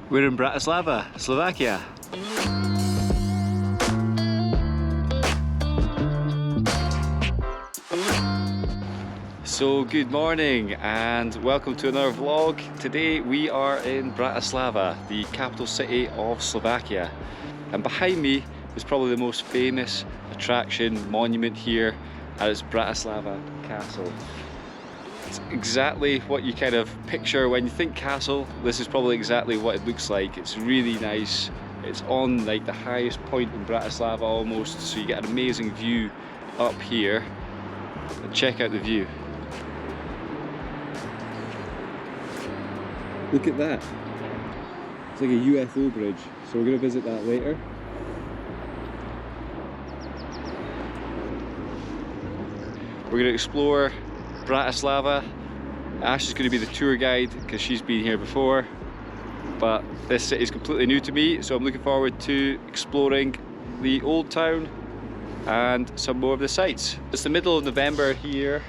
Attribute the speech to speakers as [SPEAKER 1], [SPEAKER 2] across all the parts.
[SPEAKER 1] We're in Bratislava, Slovakia. So good morning and welcome to another vlog. Today we are in Bratislava, the capital city of Slovakia. And behind me is probably the most famous attraction, monument here, and it's Bratislava Castle. It's exactly what you kind of picture when you think castle. This is probably exactly what it looks like. It's really nice. It's on like the highest point in Bratislava almost, so you get an amazing view up here. And check out the view. Look at that. It's like a UFO bridge, so we're going to visit that later. We're going to explore Bratislava. Ash is going to be the tour guide because she's been here before, but this city is completely new to me, so I'm looking forward to exploring the old town and some more of the sights. It's the middle of November here,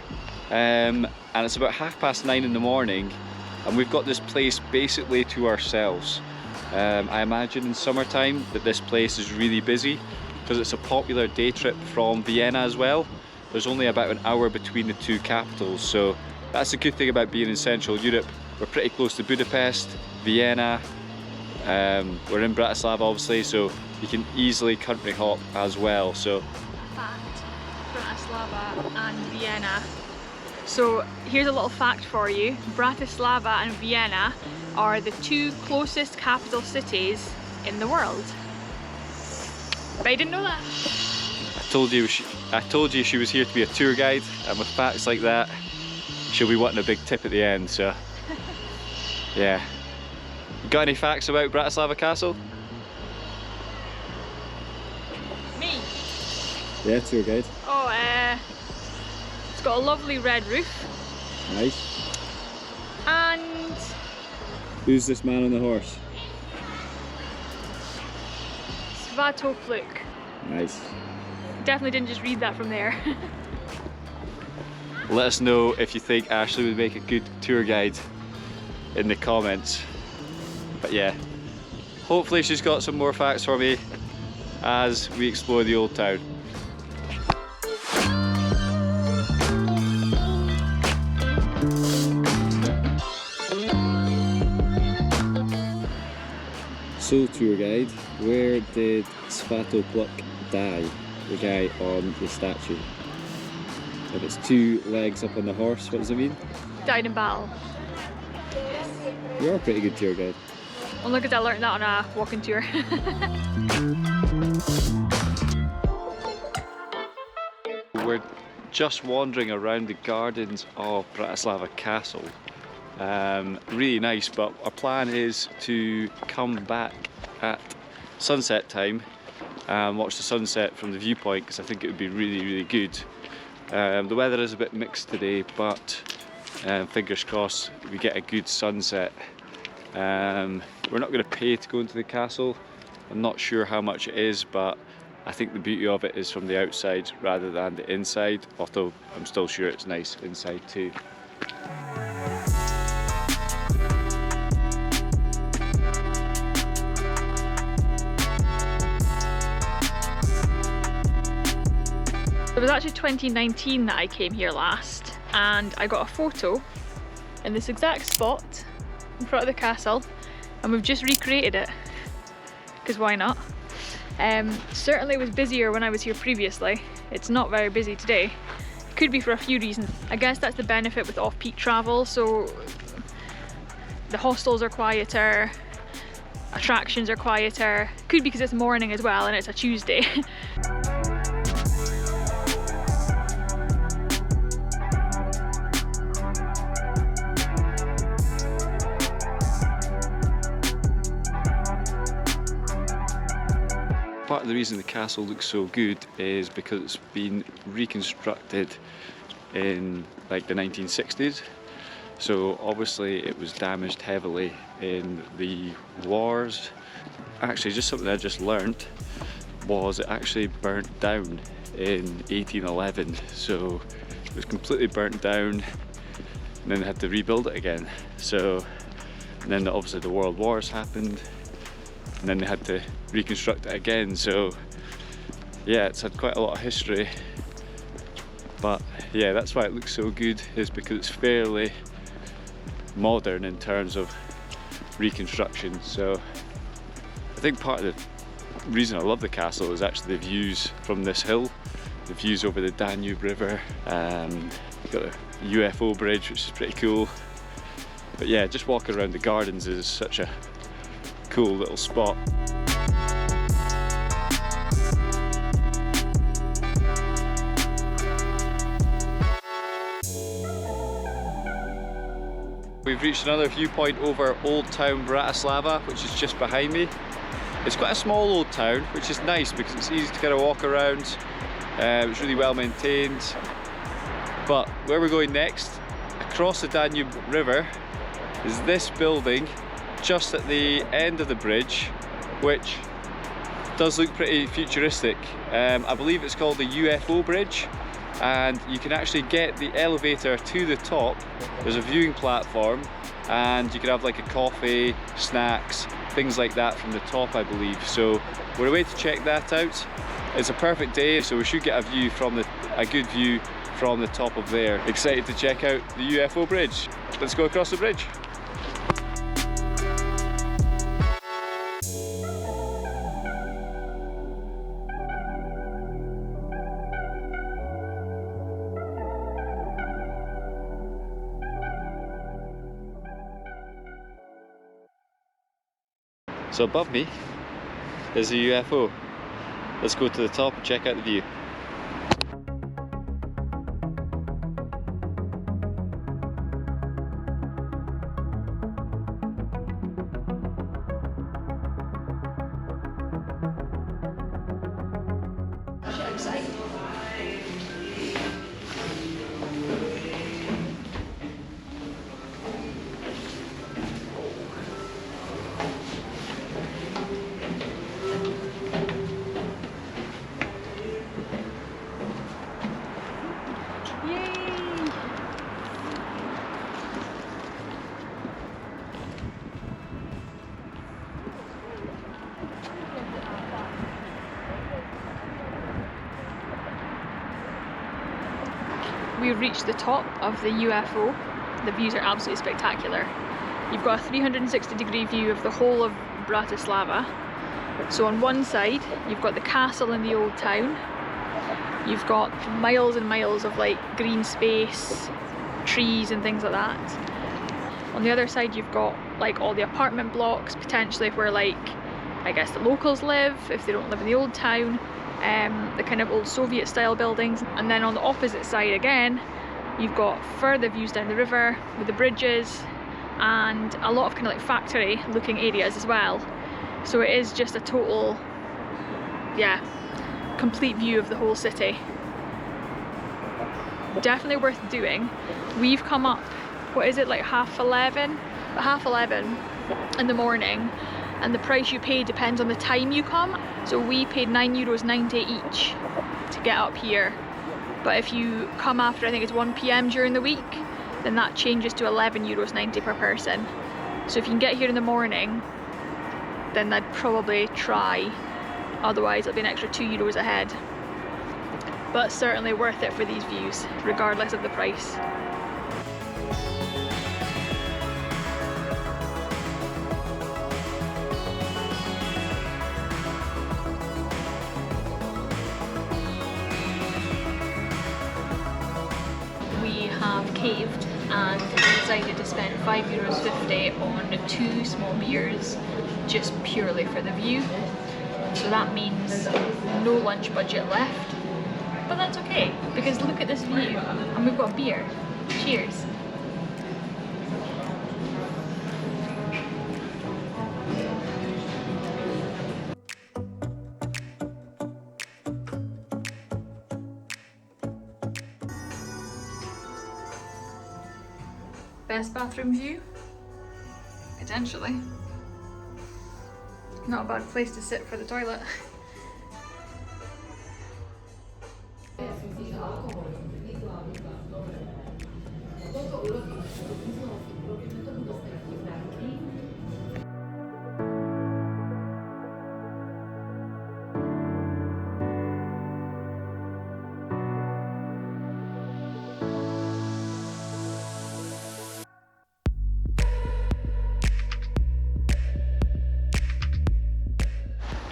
[SPEAKER 1] and it's about 9:30 in the morning, and we've got this place basically to ourselves. I imagine in summertime that this place is really busy because it's a popular day trip from Vienna as well. There's only about an hour between the two capitals, so that's the good thing about being in Central Europe. We're pretty close to Budapest, Vienna, we're in Bratislava obviously, so you can easily country hop as well. So
[SPEAKER 2] fact, Bratislava and Vienna. So here's a little fact for you. Bratislava and Vienna are the two closest capital cities in the world. But I didn't know that.
[SPEAKER 1] I told you she was here to be a tour guide, and with facts like that, she'll be wanting a big tip at the end, so yeah. You got any facts about Bratislava Castle?
[SPEAKER 2] Me?
[SPEAKER 1] Yeah, tour guide.
[SPEAKER 2] Oh, it's got a lovely red roof.
[SPEAKER 1] Nice.
[SPEAKER 2] And
[SPEAKER 1] who's this man on the horse?
[SPEAKER 2] Svatopluk.
[SPEAKER 1] Nice.
[SPEAKER 2] Definitely didn't just read that from there.
[SPEAKER 1] Let us know if you think Ashley would make a good tour guide in the comments. But yeah, hopefully she's got some more facts for me as we explore the old town. So tour guide, where did Svatopluk die? The guy on the statue. If it's two legs up on the horse, what does it mean?
[SPEAKER 2] Died in battle.
[SPEAKER 1] You're a pretty good tour guide.
[SPEAKER 2] Well, look at I learned that on a walking tour.
[SPEAKER 1] We're just wandering around the gardens of Bratislava Castle. Really nice, but our plan is to come back at sunset time and watch the sunset from the viewpoint, because I think it would be really good. The weather is a bit mixed today, but fingers crossed we get a good sunset. We're not going to pay to go into the castle. I'm not sure how much it is, but I think the beauty of it is from the outside rather than the inside, although I'm still sure it's nice inside too.
[SPEAKER 2] It was actually 2019 that I came here last, and I got a photo in this exact spot in front of the castle, and we've just recreated it, because why not? Certainly it was busier when I was here previously. It's not very busy today. Could be for a few reasons. I guess that's the benefit with off-peak travel, so the hostels are quieter, attractions are quieter. Could be because it's morning as well and it's a Tuesday.
[SPEAKER 1] Part of the reason the castle looks so good is because it's been reconstructed in like the 1960s. So obviously it was damaged heavily in the wars. Actually, just something I just learned was it actually burnt down in 1811. So it was completely burnt down and then they had to rebuild it again. So and then obviously the world wars happened, and then they had to reconstruct it again. So yeah, it's had quite a lot of history, but yeah, that's why it looks so good, is because it's fairly modern in terms of reconstruction. So I think part of the reason I love the castle is actually the views from this hill, the views over the Danube River. You've got the UFO Bridge, which is pretty cool. But yeah, just walking around the gardens is such a cool little spot. We've reached another viewpoint over Old Town Bratislava, which is just behind me. It's quite a small old town, which is nice because it's easy to kind of walk around. It's really well maintained. But where we're going next, across the Danube River, is this building just at the end of the bridge, which does look pretty futuristic. I believe it's called the UFO Bridge, and you can actually get the elevator to the top. There's a viewing platform, and you can have like a coffee, snacks, things like that from the top, I believe. So we're away to check that out. It's a perfect day, so we should get a good view from the top of there. Excited to check out the UFO Bridge. Let's go across the bridge. So above me is a UFO. Let's go to the top and check out the view.
[SPEAKER 2] We've reached the top of the UFO. The views are absolutely spectacular. You've got a 360-degree view of the whole of Bratislava. So on one side, you've got the castle and the old town. You've got miles and miles of like green space, trees and things like that. On the other side, you've got like all the apartment blocks, potentially where like, I guess the locals live, if they don't live in the old town. The kind of old Soviet style buildings. And then on the opposite side again, you've got further views down the river with the bridges and a lot of kind of like factory looking areas as well. So it is just a total, yeah, complete view of the whole city. Definitely worth doing. We've come up, what is it, like half 11 in the morning, and the price you pay depends on the time you come. So we paid €9.90 each to get up here. But if you come after, I think it's 1 PM during the week, then that changes to €11.90 per person. So if you can get here in the morning, then I'd probably try. Otherwise it'll be an extra €2 a head. But certainly worth it for these views, regardless of the price. Caved and decided to spend €5.50 on 2 small beers just purely for the view. So that means no lunch budget left, but that's okay because look at this view and we've got beer. Cheers. Best bathroom view? Potentially. Not a bad place to sit for the toilet.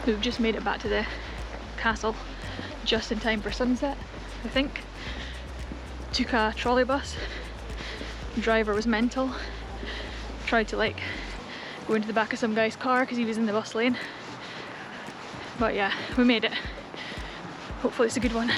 [SPEAKER 2] We've just made it back to the castle just in time for sunset, I think. Took a trolley bus. The driver was mental. Tried to like go into the back of some guy's car because he was in the bus lane. But yeah, we made it. Hopefully it's a good one.